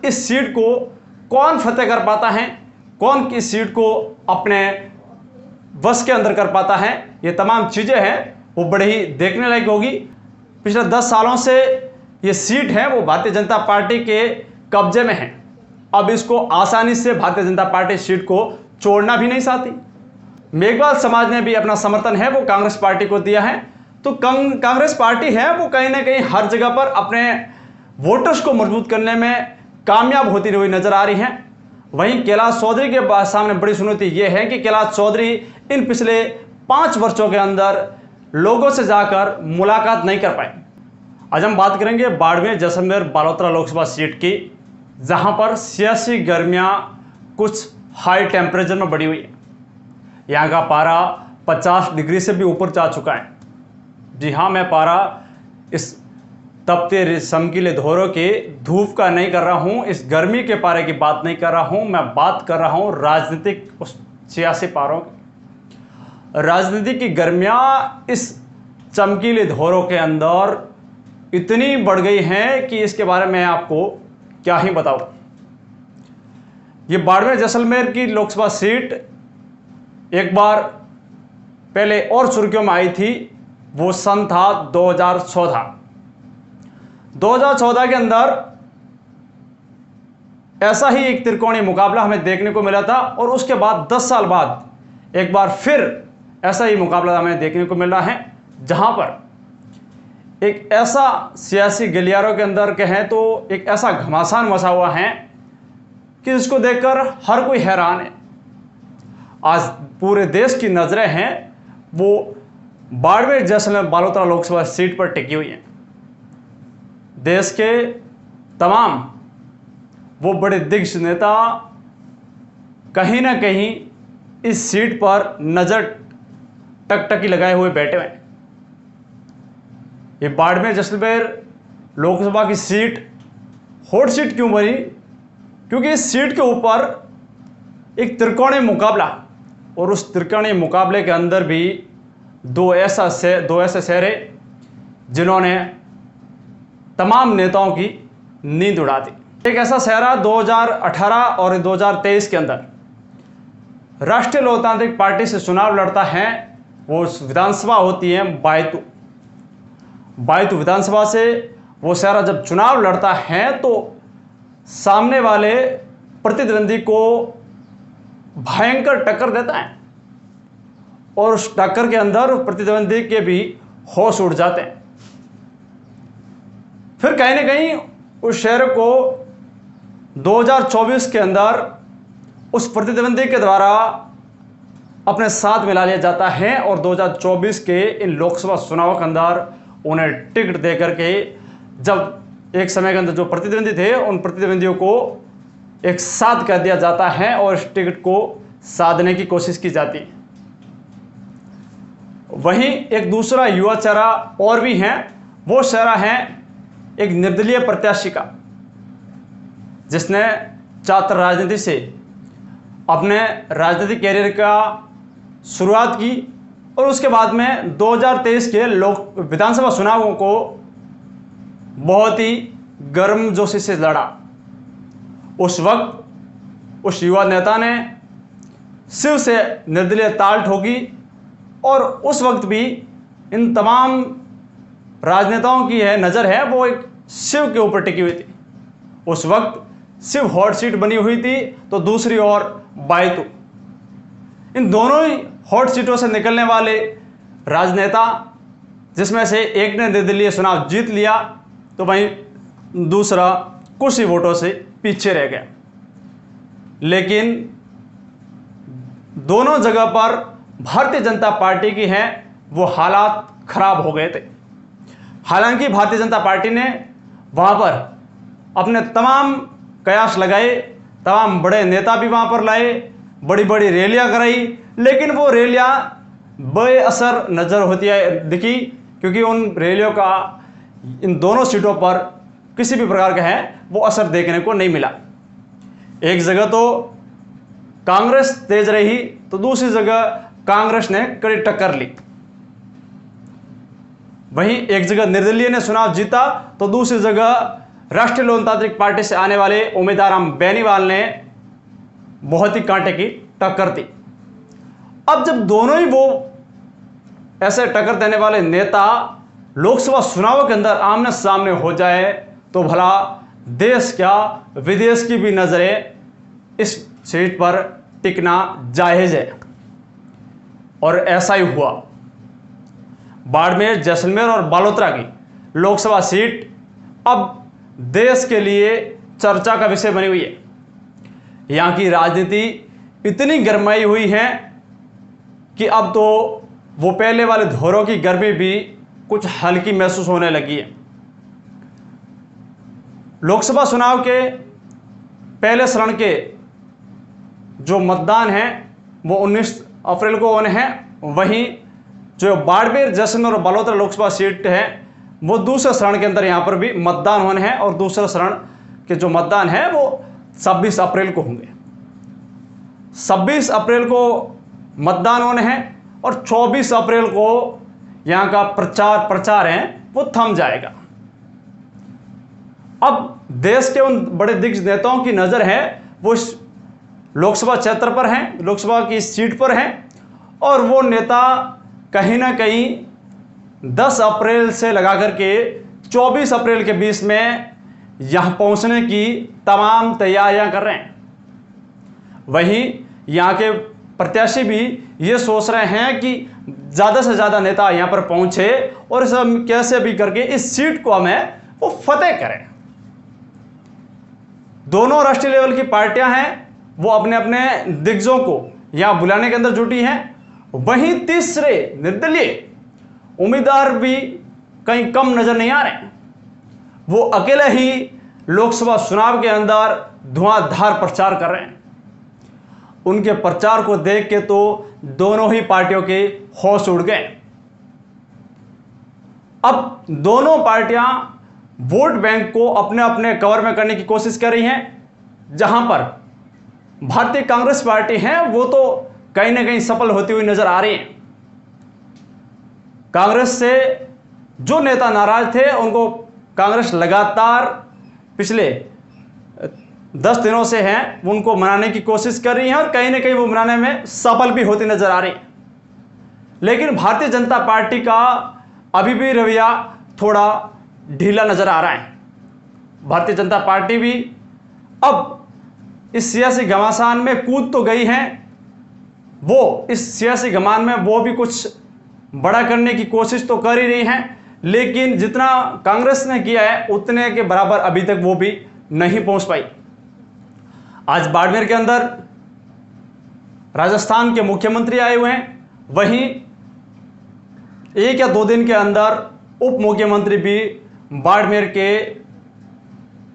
इस सीट को कौन फतेह कर पाता है, कौन किस सीट को अपने वश के अंदर कर पाता है, ये तमाम चीज़ें हैं वो बड़े ही देखने लायक होगी। पिछले 10 सालों से ये सीट है वो भारतीय जनता पार्टी के कब्जे में है। अब इसको आसानी से भारतीय जनता पार्टी सीट को छोड़ना भी नहीं चाहती। मेघवाल समाज ने भी अपना समर्थन है वो कांग्रेस पार्टी को दिया है। तो कांग्रेस पार्टी है वो कहीं ना कहीं हर जगह पर अपने वोटर्स को मजबूत करने में कामयाब होती हुई नजर आ रही है। वहीं कैलाश चौधरी के सामने बड़ी चुनौती यह है कि कैलाश चौधरी इन पिछले 5 वर्षों के अंदर लोगों से जाकर मुलाकात नहीं कर पाए। आज हम बात करेंगे बाड़मेर जैसलमेर बालोतरा लोकसभा सीट की, जहां पर सियासी गर्मियां कुछ हाई टेम्परेचर में बढ़ी हुई है। यहाँ का पारा 50 डिग्री से भी ऊपर जा चुका है। जी हाँ, मैं पारा इस तपते चमकीले धोरों के धूप का नहीं कर रहा हूँ, इस गर्मी के पारे की बात नहीं कर रहा हूँ, मैं बात कर रहा हूँ राजनीतिक उस सियासी पारों की। राजनीति की गर्मियाँ इस चमकीले धोरों के अंदर इतनी बढ़ गई हैं कि इसके बारे में आपको क्या ही बताऊं। ये बाड़मेर जैसलमेर की लोकसभा सीट एक बार पहले और सुर्खियों में आई थी, वो सन था 2014। 2014 के अंदर ऐसा ही एक त्रिकोणीय मुकाबला हमें देखने को मिला था और उसके बाद 10 साल बाद एक बार फिर ऐसा ही मुकाबला हमें देखने को मिल रहा है, जहां पर एक ऐसा सियासी गलियारों के अंदर कहें तो एक ऐसा घमासान मचा हुआ है कि जिसको देखकर हर कोई हैरान है। आज पूरे देश की नजरें हैं वो बाड़मेर जैसलमेर बालोतरा लोकसभा सीट पर टिकी हुई हैं। देश के तमाम वो बड़े दिग्गज नेता कहीं ना कहीं इस सीट पर नजर टकटकी लगाए हुए बैठे हुए हैं। ये बाड़मेर जैसलमेर लोकसभा की सीट हॉट सीट क्यों बनी? क्योंकि इस सीट के ऊपर एक त्रिकोणीय मुकाबला, और उस त्रिकोणीय मुकाबले के अंदर भी दो ऐसे चेहरे जिन्होंने तमाम नेताओं की नींद उड़ा दी। एक ऐसा चेहरा 2018 और 2023 के अंदर राष्ट्रीय लोकतांत्रिक पार्टी से चुनाव लड़ता है, वो विधानसभा होती है बायतू विधानसभा से वो चेहरा जब चुनाव लड़ता है तो सामने वाले प्रतिद्वंदी को भयंकर टक्कर देता है और उस टक्कर के अंदर प्रतिद्वंदी के भी होश उड़ जाते हैं। फिर कहीं ना कहीं उस शहर को 2024 के अंदर उस प्रतिद्वंदी के द्वारा अपने साथ मिला लिया जाता है और 2024 के इन लोकसभा चुनाव के अंदर उन्हें टिकट देकर के, जब एक समय के अंदर जो प्रतिद्वंदी थे उन प्रतिद्वंदियों को एक साथ कर दिया जाता है और इस टिकट को साधने की कोशिश की जाती है। वहीं एक दूसरा युवा चेहरा और भी है, वो चेहरा है एक निर्दलीय प्रत्याशी का, जिसने छात्र राजनीति से अपने राजनीतिक कैरियर का शुरुआत की और उसके बाद में 2023 के विधानसभा चुनावों को बहुत ही गर्मजोशी से लड़ा। उस वक्त उस युवा नेता ने शिव से निर्दलीय ताल ठोकी और उस वक्त भी इन तमाम राजनेताओं की नज़र है वो एक शिव के ऊपर टिकी हुई थी। उस वक्त शिव हॉट सीट बनी हुई थी तो दूसरी ओर बायतू। इन दोनों ही हॉट सीटों से निकलने वाले राजनेता, जिसमें से एक ने निर्दलीय चुनाव जीत लिया तो वहीं दूसरा कुछ ही वोटों से पीछे रह गया। लेकिन दोनों जगह पर भारतीय जनता पार्टी की है वो हालात खराब हो गए थे। हालांकि भारतीय जनता पार्टी ने वहां पर अपने तमाम कयास लगाए, तमाम बड़े नेता भी वहां पर लाए, बड़ी बड़ी रैलियां कराई, लेकिन वो रैलियां बेअसर नजर होती है दिखी, क्योंकि उन रैलियों का इन दोनों सीटों पर किसी भी प्रकार का है वो असर देखने को नहीं मिला। एक जगह तो कांग्रेस तेज रही तो दूसरी जगह कांग्रेस ने कड़ी टक्कर ली। वहीं एक जगह निर्दलीय ने चुनाव जीता तो दूसरी जगह राष्ट्रीय लोकतांत्रिक पार्टी से आने वाले उम्मीदवार राम बेनीवाल ने बहुत ही कांटे की टक्कर दी। अब जब दोनों ही वो ऐसे टक्कर देने वाले नेता लोकसभा चुनाव के अंदर आमने सामने हो जाए तो भला देश क्या विदेश की भी नजरें इस सीट पर टिकना जायज है। और ऐसा ही हुआ। बाड़मेर, जैसलमेर और बालोतरा की लोकसभा सीट अब देश के लिए चर्चा का विषय बनी हुई है। यहां की राजनीति इतनी गरमाई हुई है कि अब तो वो पहले वाले दौरों की गर्मी भी कुछ हल्की महसूस होने लगी है। लोकसभा चुनाव के पहले चरण के जो मतदान है वो 19 अप्रैल को होने हैं। वहीं जो बाड़मेर, जैसलमेर और बालोतरा लोकसभा सीट है वो दूसरे चरण के अंदर यहां पर भी मतदान होने हैं और दूसरे चरण के जो मतदान है वो 26 अप्रैल को होंगे। 26 अप्रैल को मतदान होने हैं और 24 अप्रैल को यहां का प्रचार है वो थम जाएगा। अब देश के उन बड़े दिग्गज नेताओं की नजर है वो इस लोकसभा क्षेत्र पर हैं, लोकसभा की सीट पर हैं और वो नेता कहीं ना कहीं 10 अप्रैल से लगा करके 24 अप्रैल के बीच में यहां पहुंचने की तमाम तैयारियां कर रहे हैं। वहीं यहां के प्रत्याशी भी ये सोच रहे हैं कि ज़्यादा से ज़्यादा नेता यहां पर पहुंचे और इस कैसे भी करके इस सीट को हमें वो फतेह करें। दोनों राष्ट्रीय लेवल की पार्टियां हैं वो अपने अपने दिग्गजों को यहां बुलाने के अंदर जुटी हैं। वहीं तीसरे निर्दलीय उम्मीदवार भी कहीं कम नजर नहीं आ रहे। वो अकेले ही लोकसभा चुनाव के अंदर धुआंधार प्रचार कर रहे हैं। उनके प्रचार को देख के तो दोनों ही पार्टियों के होश उड़ गए। अब दोनों पार्टियां वोट बैंक को अपने अपने कवर में करने की कोशिश कर रही हैं। जहां पर भारतीय कांग्रेस पार्टी है वो तो कहीं ना कहीं सफल होती हुई नजर आ रही है। कांग्रेस से जो नेता नाराज थे उनको कांग्रेस लगातार पिछले 10 दिनों से हैं उनको मनाने की कोशिश कर रही है और कहीं ना कहीं वो मनाने में सफल भी होती नजर आ रही है। लेकिन भारतीय जनता पार्टी का अभी भी रवैया थोड़ा ढीला नजर आ रहा है। भारतीय जनता पार्टी भी अब इस सियासी घमासान में कूद तो गई है, वो इस सियासी घमान में वो भी कुछ बड़ा करने की कोशिश तो कर ही रही है, लेकिन जितना कांग्रेस ने किया है उतने के बराबर अभी तक वो भी नहीं पहुंच पाई। आज बाड़मेर के अंदर राजस्थान के मुख्यमंत्री आए हुए हैं। वहीं 1 या 2 दिन के अंदर उप मुख्यमंत्री भी बाड़मेर के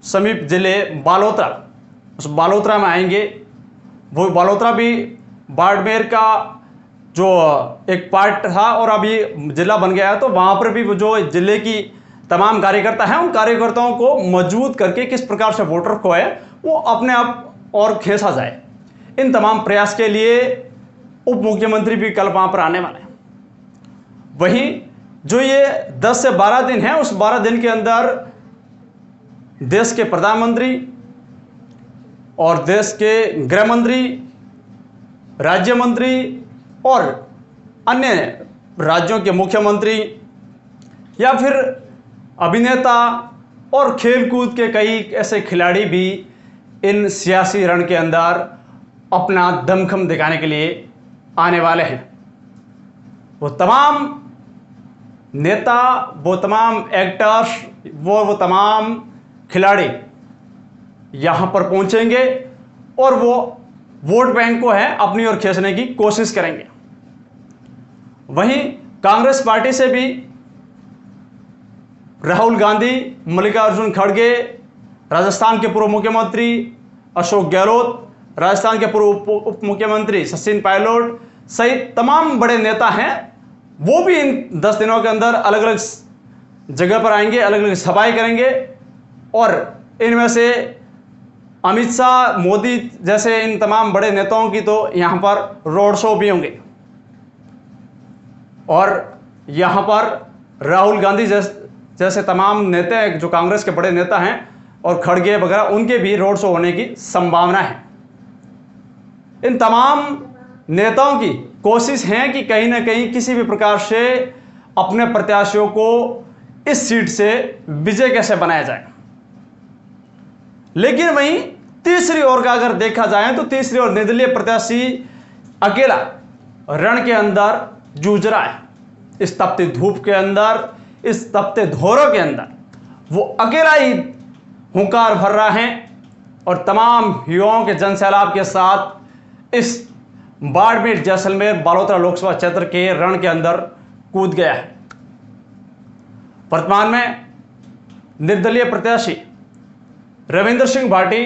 समीप जिले बालोतरा, उस बालोतरा में आएंगे। वो बालोतरा भी बाड़मेर का जो एक पार्ट था और अभी जिला बन गया है, तो वहाँ पर भी वो जो जिले की तमाम कार्यकर्ता हैं उन कार्यकर्ताओं को मजबूत करके किस प्रकार से वोटर को है वो अपने आप और खींचा जाए, इन तमाम प्रयास के लिए उप मुख्यमंत्री भी कल वहाँ पर आने वाले हैं। वहीं जो ये 10 से 12 दिन है उस 12 दिन के अंदर देश के प्रधानमंत्री और देश के गृह मंत्री, राज्य मंत्री और अन्य राज्यों के मुख्यमंत्री या फिर अभिनेता और खेलकूद के कई ऐसे खिलाड़ी भी इन सियासी रण के अंदर अपना दमखम दिखाने के लिए आने वाले हैं। वो तमाम नेता, वो तमाम एक्टर्स, वो तमाम खिलाड़ी यहाँ पर पहुँचेंगे और वो वोट बैंक को है अपनी ओर खींचने की कोशिश करेंगे। वहीं कांग्रेस पार्टी से भी राहुल गांधी, मल्लिकार्जुन खड़गे, राजस्थान के पूर्व मुख्यमंत्री अशोक गहलोत, राजस्थान के पूर्व उप मुख्यमंत्री सचिन पायलट सहित तमाम बड़े नेता हैं, वो भी इन 10 दिनों के अंदर अलग अलग जगह पर आएंगे, अलग अलग सभाएं करेंगे और इनमें से अमित शाह, मोदी जैसे इन तमाम बड़े नेताओं की तो यहाँ पर रोड शो भी होंगे और यहाँ पर राहुल गांधी जैसे तमाम नेता जो कांग्रेस के बड़े नेता हैं और खड़गे वगैरह उनके भी रोड शो होने की संभावना है। इन तमाम नेताओं की कोशिश है कि कहीं ना कहीं किसी भी प्रकार से अपने प्रत्याशियों को इस सीट से विजय कैसे बनाया जाए। लेकिन वहीं तीसरी ओर का अगर देखा जाए तो तीसरी ओर निर्दलीय प्रत्याशी अकेला रण के अंदर जूझ रहा है। इस तपती धूप के अंदर, इस तपते धोरों के अंदर वो अकेला ही हुंकार भर रहा है और तमाम युवाओं के जनसैलाब के साथ इस बाड़मेर, जैसलमेर, बालोतरा लोकसभा क्षेत्र के रण के अंदर कूद गया है। वर्तमान में निर्दलीय प्रत्याशी रविंद्र सिंह भाटी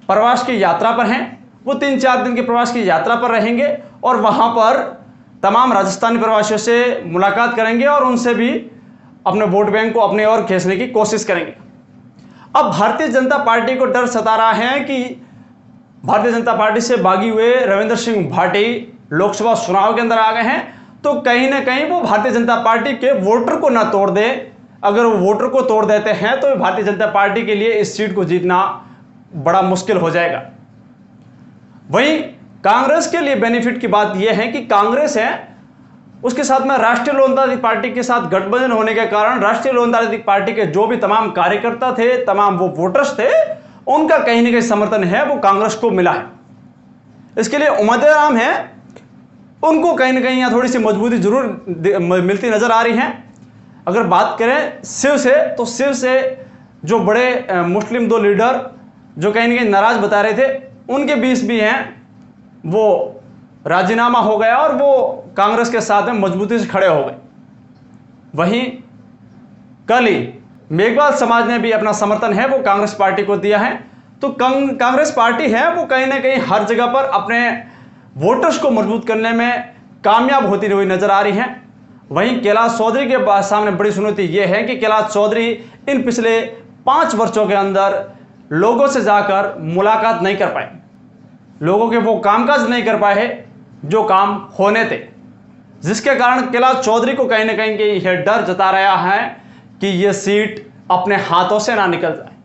प्रवास की यात्रा पर हैं। वो 3-4 दिन के प्रवास की यात्रा पर रहेंगे और वहां पर तमाम राजस्थानी प्रवासियों से मुलाकात करेंगे और उनसे भी अपने वोट बैंक को अपनी ओर खींचने की कोशिश करेंगे। अब भारतीय जनता पार्टी को डर सता रहा है कि भारतीय जनता पार्टी से भागी हुए रविंद्र सिंह भाटी लोकसभा चुनाव के अंदर आ गए हैं, तो कहीं ना कहीं वो भारतीय जनता पार्टी के वोटर को ना तोड़ दे। अगर वो वोटर को तोड़ देते हैं तो भारतीय जनता पार्टी के लिए इस सीट को जीतना बड़ा मुश्किल हो जाएगा। वहीं कांग्रेस के लिए बेनिफिट की बात यह है कि कांग्रेस है उसके साथ में राष्ट्रीय लोकतांत्रिक पार्टी के साथ गठबंधन होने के कारण राष्ट्रीय लोकतांत्रिक पार्टी के जो भी तमाम कार्यकर्ता थे, तमाम वो वोटर्स थे, उनका कहीं ना कहीं समर्थन है वो कांग्रेस को मिला है। इसके लिए उम्मीदवार है उनको कहीं ना कहीं यहाँ थोड़ी सी मजबूती जरूर मिलती नजर आ रही है। अगर बात करें शिव से, तो शिव से जो बड़े मुस्लिम 2 लीडर जो कहीं ना कहीं नाराज बता रहे थे, उनके बीच भी हैं वो राजीनामा हो गया और वो कांग्रेस के साथ में मजबूती से खड़े हो गए। वहीं कल ही मेघवाल समाज ने भी अपना समर्थन है वो कांग्रेस पार्टी को दिया है। तो कांग्रेस पार्टी है वो कहीं ना कहीं हर जगह पर अपने वोटर्स को मजबूत करने में कामयाब होती हुई नजर आ रही है। वहीं कैलाश चौधरी के सामने बड़ी चुनौती यह है कि कैलाश चौधरी इन पिछले 5 वर्षों के अंदर लोगों से जाकर मुलाकात नहीं कर पाए, लोगों के वो कामकाज नहीं कर पाए जो काम होने थे, जिसके कारण कैलाश चौधरी को कहीं ना कहीं यह डर जता रहा है कि यह सीट अपने हाथों से ना निकल जाए।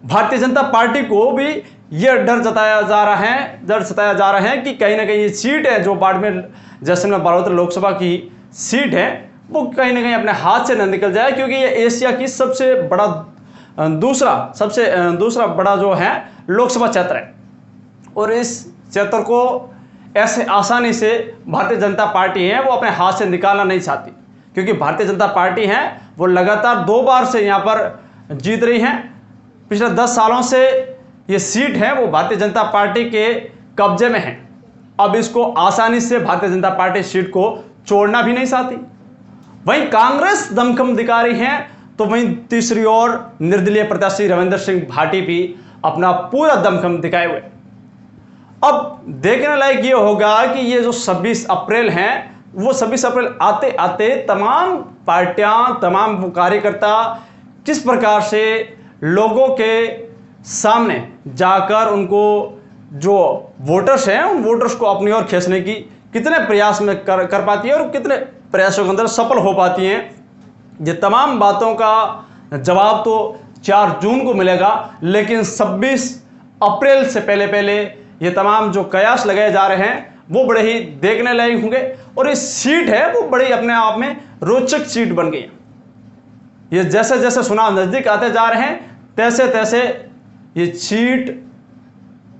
भारतीय जनता पार्टी को भी यह डर सताया जा रहा है कि कहीं ना कहीं ये सीट है जो बाड़मेर, जैसलमेर, बालोतरा लोकसभा की सीट है वो कहीं ना कहीं अपने हाथ से न निकल जाए, क्योंकि ये एशिया की सबसे बड़ा दूसरा बड़ा जो है लोकसभा क्षेत्र है और इस क्षेत्र को ऐसे आसानी से भारतीय जनता पार्टी है वो अपने हाथ से निकालना नहीं चाहती, क्योंकि भारतीय जनता पार्टी है वो लगातार 2 बार से यहाँ पर जीत रही है। पिछले 10 सालों से ये सीट है वो भारतीय जनता पार्टी के कब्जे में है। अब इसको आसानी से भारतीय जनता पार्टी सीट को छोड़ना भी नहीं चाहती। वहीं कांग्रेस दमखम दिखा रही है, तो वहीं तीसरी ओर निर्दलीय प्रत्याशी रविंद्र सिंह भाटी भी अपना पूरा दमखम दिखाए हुए। अब देखने लायक ये होगा कि ये जो 26 अप्रैल है वो 26 अप्रैल आते आते तमाम पार्टियां, तमाम कार्यकर्ता किस प्रकार से लोगों के सामने जाकर उनको जो वोटर्स हैं उन वोटर्स को अपनी ओर खींचने की कितने प्रयास में कर पाती है और कितने प्रयासों के अंदर सफल हो पाती हैं। ये तमाम बातों का जवाब तो 4 जून को मिलेगा, लेकिन 26 अप्रैल से पहले ये तमाम जो कयास लगाए जा रहे हैं वो बड़े ही देखने लायक होंगे और ये सीट है वो बड़ी अपने आप में रोचक सीट बन गई है। ये जैसे जैसे चुनाव नजदीक आते जा रहे हैं तैसे तैसे ये सीट,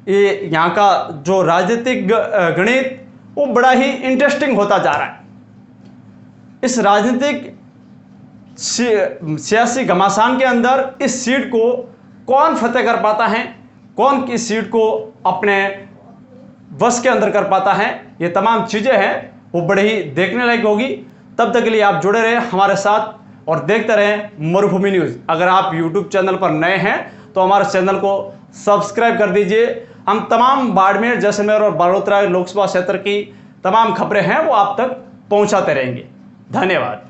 ये यहाँ का जो राजनीतिक गणित वो बड़ा ही इंटरेस्टिंग होता जा रहा है। इस राजनीतिक सियासी घमासान के अंदर इस सीट को कौन फतेह कर पाता है, कौन किस सीट को अपने वश के अंदर कर पाता है, ये तमाम चीज़ें हैं वो बड़े ही देखने लायक होगी। तब तक के लिए आप जुड़े रहें हमारे साथ और देखते रहें मरुभूमि न्यूज़। अगर आप YouTube चैनल पर नए हैं तो हमारे चैनल को सब्सक्राइब कर दीजिए। हम तमाम बाड़मेर, जैसलमेर और बालोतरा लोकसभा क्षेत्र की तमाम खबरें हैं वो आप तक पहुंचाते रहेंगे। धन्यवाद।